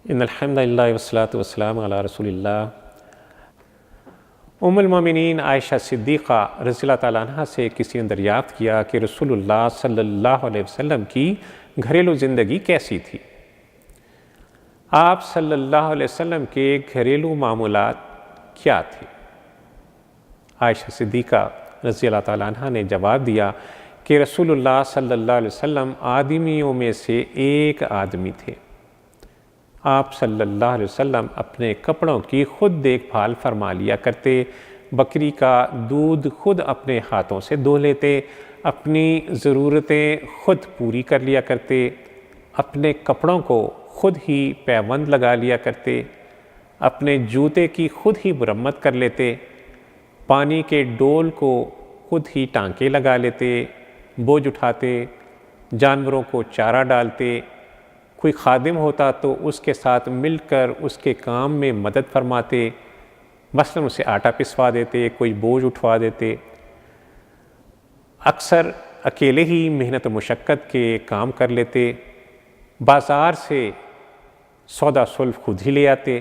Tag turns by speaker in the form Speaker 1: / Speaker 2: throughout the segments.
Speaker 1: ان الحمد للہ والصلاۃ والسلام علی رسول اللہ۔ ام المومنین عائشہ صدیقہ رضی اللہ تعالیٰ عنہ سے کسی نے دریافت کیا کہ رسول اللہ صلی اللہ علیہ وسلم کی گھریلو زندگی کیسی تھی؟ آپ صلی اللہ علیہ وسلم کے گھریلو معمولات کیا تھے؟ عائشہ صدیقہ رضی اللہ تعالیٰ عنہ نے جواب دیا کہ رسول اللہ صلی اللہ علیہ وسلم آدمیوں میں سے ایک آدمی تھے۔ آپ صلی اللہ علیہ وسلم اپنے کپڑوں کی خود دیکھ بھال فرما لیا کرتے، بکری کا دودھ خود اپنے ہاتھوں سے دو لیتے، اپنی ضرورتیں خود پوری کر لیا کرتے، اپنے کپڑوں کو خود ہی پیوند لگا لیا کرتے، اپنے جوتے کی خود ہی مرمت کر لیتے، پانی کے ڈول کو خود ہی ٹانکے لگا لیتے، بوجھ اٹھاتے، جانوروں کو چارہ ڈالتے، کوئی خادم ہوتا تو اس کے ساتھ مل کر اس کے کام میں مدد فرماتے، مثلاً اسے آٹا پسوا دیتے، کوئی بوجھ اٹھوا دیتے، اکثر اکیلے ہی محنت و مشقت کے کام کر لیتے، بازار سے سودا سلف خود ہی لے آتے،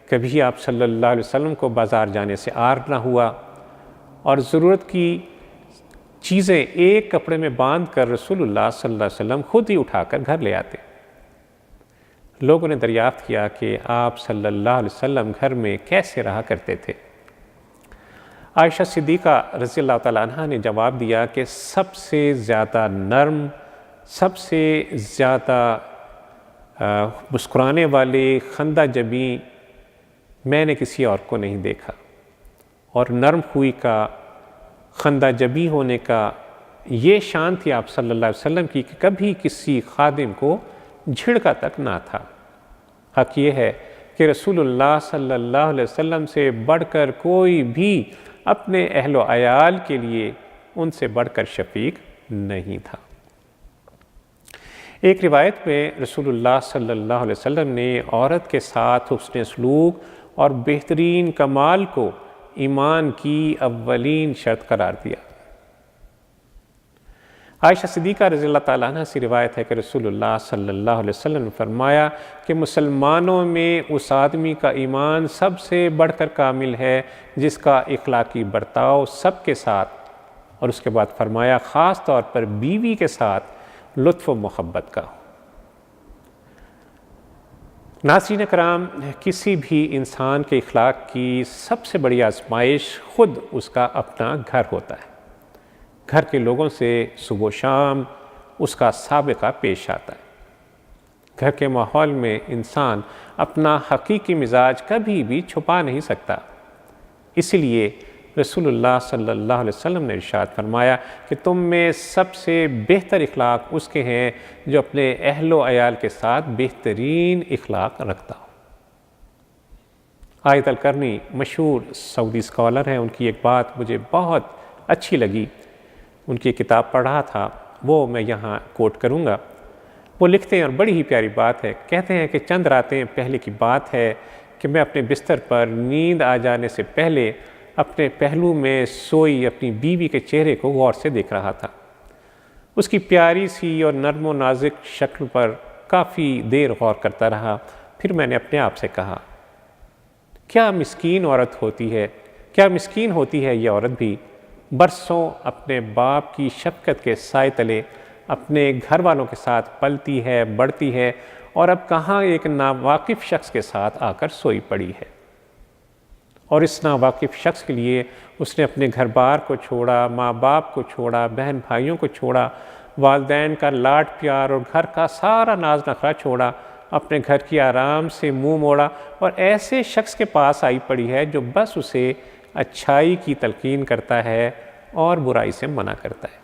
Speaker 1: کبھی آپ صلی اللہ علیہ وسلم کو بازار جانے سے عار نہ ہوا، اور ضرورت کی چیزیں ایک کپڑے میں باندھ کر رسول اللہ صلی اللہ علیہ وسلم خود ہی اٹھا کر گھر لے آتے۔ لوگوں نے دریافت کیا کہ آپ صلی اللہ علیہ وسلم گھر میں کیسے رہا کرتے تھے؟ عائشہ صدیقہ رضی اللہ تعالیٰ عنہ نے جواب دیا کہ سب سے زیادہ نرم، سب سے زیادہ مسکرانے والے، خندہ جبیں میں نے کسی اور کو نہیں دیکھا، اور نرم خوئی کا، خندہ جبیں ہونے کا یہ شان تھی آپ صلی اللہ علیہ وسلم کی کہ کبھی کسی خادم کو جھڑکا تک نہ تھا۔ حق یہ ہے کہ رسول اللہ صلی اللہ علیہ وسلم سے بڑھ کر کوئی بھی اپنے اہل و عیال کے لیے ان سے بڑھ کر شفیق نہیں تھا۔ ایک روایت میں رسول اللہ صلی اللہ علیہ وسلم نے عورت کے ساتھ حسن سلوک اور بہترین کمال کو ایمان کی اولین شرط قرار دیا۔ عائشہ صدیقہ رضی اللہ تعالیٰ عنہ سے روایت ہے کہ رسول اللہ صلی اللہ علیہ وسلم نے فرمایا کہ مسلمانوں میں اس آدمی کا ایمان سب سے بڑھ کر کامل ہے جس کا اخلاقی برتاؤ سب کے ساتھ، اور اس کے بعد فرمایا خاص طور پر بیوی کے ساتھ لطف و محبت کا۔ ناظرین کرام، کسی بھی انسان کے اخلاق کی سب سے بڑی آزمائش خود اس کا اپنا گھر ہوتا ہے۔ گھر کے لوگوں سے صبح و شام اس کا سابقہ پیش آتا ہے۔ گھر کے ماحول میں انسان اپنا حقیقی مزاج کبھی بھی چھپا نہیں سکتا، اسی لیے رسول اللہ صلی اللہ علیہ وسلم نے ارشاد فرمایا کہ تم میں سب سے بہتر اخلاق اس کے ہیں جو اپنے اہل و عیال کے ساتھ بہترین اخلاق رکھتا ہو۔ آیت القرنی مشہور سعودی اسکالر ہیں، ان کی ایک بات مجھے بہت اچھی لگی، ان کی کتاب پڑھ رہا تھا، وہ میں یہاں کوٹ کروں گا۔ وہ لکھتے ہیں اور بڑی ہی پیاری بات ہے، کہتے ہیں کہ چند راتیں پہلے کی بات ہے کہ میں اپنے بستر پر نیند آ جانے سے پہلے اپنے پہلو میں سوئی اپنی بیوی کے چہرے کو غور سے دیکھ رہا تھا۔ اس کی پیاری سی اور نرم و نازک شکل پر کافی دیر غور کرتا رہا، پھر میں نے اپنے آپ سے کہا کیا مسکین عورت ہوتی ہے، کیا مسکین ہوتی ہے یہ عورت بھی، برسوں اپنے باپ کی شفقت کے سائے تلے اپنے گھر والوں کے ساتھ پلتی ہے، بڑھتی ہے، اور اب کہاں ایک ناواقف شخص کے ساتھ آ کر سوئی پڑی ہے، اور اس ناواقف شخص کے لیے اس نے اپنے گھر بار کو چھوڑا، ماں باپ کو چھوڑا، بہن بھائیوں کو چھوڑا، والدین کا لاڈ پیار اور گھر کا سارا ناز نخرا چھوڑا، اپنے گھر کی آرام سے منہ موڑا، اور ایسے شخص کے پاس آئی پڑی ہے جو بس اسے اچھائی کی تلقین کرتا ہے اور برائی سے منع کرتا ہے۔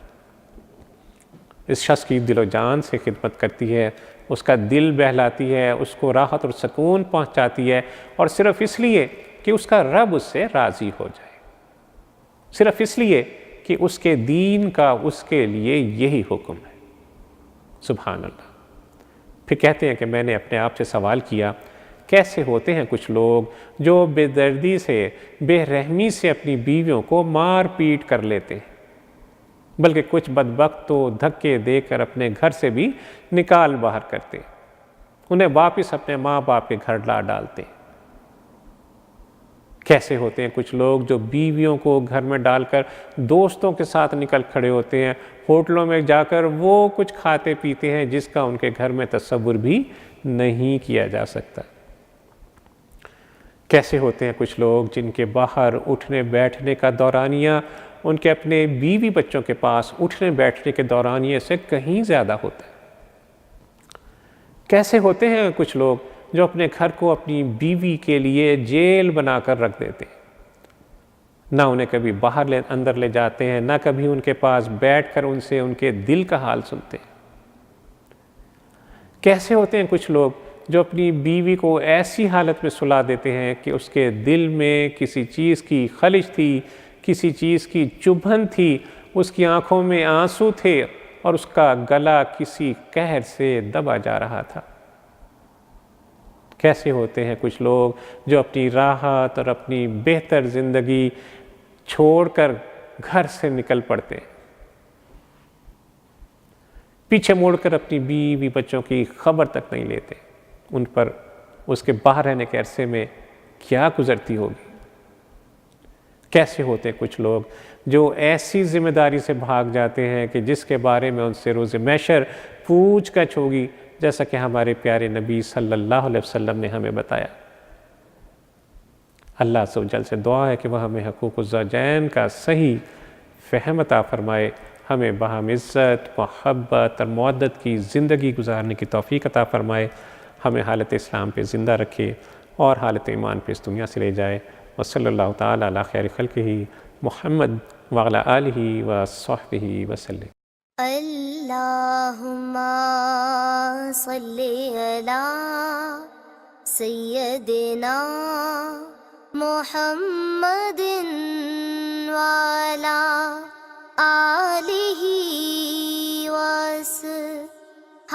Speaker 1: اس شخص کی دل و جان سے خدمت کرتی ہے، اس کا دل بہلاتی ہے، اس کو راحت اور سکون پہنچاتی ہے، اور صرف اس لیے کہ اس کا رب اس سے راضی ہو جائے، صرف اس لیے کہ اس کے دین کا اس کے لیے یہی حکم ہے۔ سبحان اللہ۔ پھر کہتے ہیں کہ میں نے اپنے آپ سے سوال کیا کیسے ہوتے ہیں کچھ لوگ جو بے دردی سے، بے رحمی سے اپنی بیویوں کو مار پیٹ کر لیتے ہیں، بلکہ کچھ بدبخت تو دھکے دے کر اپنے گھر سے بھی نکال باہر کرتے۔ انہیں واپس اپنے ماں باپ کے گھر لا ڈالتے ہیں۔ کیسے ہوتے ہیں کچھ لوگ جو بیویوں کو گھر میں ڈال کر دوستوں کے ساتھ نکل کھڑے ہوتے ہیں، ہوٹلوں میں جا کر وہ کچھ کھاتے پیتے ہیں جس کا ان کے گھر میں تصور بھی نہیں کیا جا سکتا۔ کیسے ہوتے ہیں کچھ لوگ جن کے باہر اٹھنے بیٹھنے کا دورانیہ ان کے اپنے بیوی بچوں کے پاس اٹھنے بیٹھنے کے دورانیے سے کہیں زیادہ ہوتا ہے۔ کیسے ہوتے ہیں کچھ لوگ جو اپنے گھر کو اپنی بیوی کے لیے جیل بنا کر رکھ دیتے ہیں، نہ انہیں کبھی باہر اندر لے جاتے ہیں، نہ کبھی ان کے پاس بیٹھ کر ان سے ان کے دل کا حال سنتے ہیں۔ کیسے ہوتے ہیں کچھ لوگ جو اپنی بیوی کو ایسی حالت میں سلا دیتے ہیں کہ اس کے دل میں کسی چیز کی خلش تھی، کسی چیز کی چبھن تھی، اس کی آنکھوں میں آنسو تھے اور اس کا گلا کسی قہر سے دبا جا رہا تھا۔ کیسے ہوتے ہیں کچھ لوگ جو اپنی راحت اور اپنی بہتر زندگی چھوڑ کر گھر سے نکل پڑتے ہیں، پیچھے موڑ کر اپنی بیوی بچوں کی خبر تک نہیں لیتے، ان پر اس کے باہر رہنے کے عرصے میں کیا گزرتی ہوگی۔ کیسے ہوتے ہیں کچھ لوگ جو ایسی ذمہ داری سے بھاگ جاتے ہیں کہ جس کے بارے میں ان سے روز محشر پوچھ گچھ ہوگی، جیسا کہ ہمارے پیارے نبی صلی اللہ علیہ وسلم نے ہمیں بتایا۔ اللہ عز و جل سے دعا ہے کہ وہ ہمیں حقوق الزوجین کا صحیح فہم عطا فرمائے، ہمیں باہم عزت، محبت اور مودت کی زندگی گزارنے کی توفیق عطا فرمائے، ہمیں حالت اسلام پہ زندہ رکھے اور حالت ایمان پہ اس دنیا سے لے جائے۔ وصلی اللہ تعالیٰ علی خیر خلقہ محمد وعلی آلہ وصحبہ وسلم۔
Speaker 2: اللہم صلی علی سیدنا محمد وعلی آلہ وصحبہ